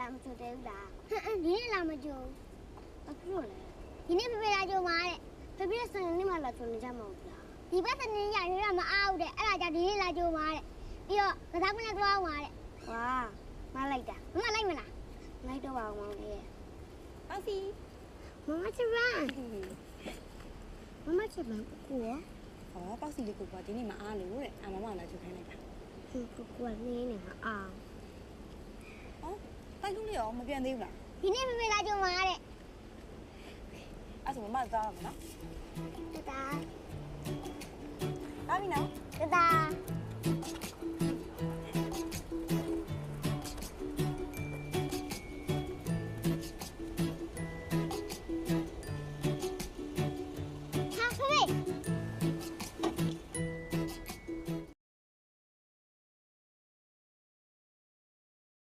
လာမကြိုသေးဘူးလားဒီနေ့လာမကြိုဘာဖြစ်လို့လဲဒီနေ့ဖေဖေလာကြိုမှာတဲ့ဖေဖေစနေနေ့မှလာကြိုနေကြမှာဟုတ်လားဒီဘက်စနေရရွေးရမအားဘူးတဲ့အဲ့ဒါကြောင့်ဒီနေ့လာကြိုမှာတဲ့ပြီးတော့ကစားမနဲ့သွားအောင်ပါတဲ့ဝါမလိုက်တာမလိုက်မလားလိုက်တော့ပါအောင်မောင်လေးပေါစီမမချစ်ပါမမချစ်ပါကိုရောဟောပေါစီလေးကိုကဒီနေ့မအားလို့တဲ့အမမလာကြိုခိုင်းလိုက်တာကိုကနေနေမှာအောင်ဟောတိုက်လုံးလေးရောမပြန်သေးဘူးလားဒီနေ့ဖေဖေလာကြိုမှာတဲ့အဲ့ဆိုမမသွားရမယ်နော်တတာတာပြီနော်တတာ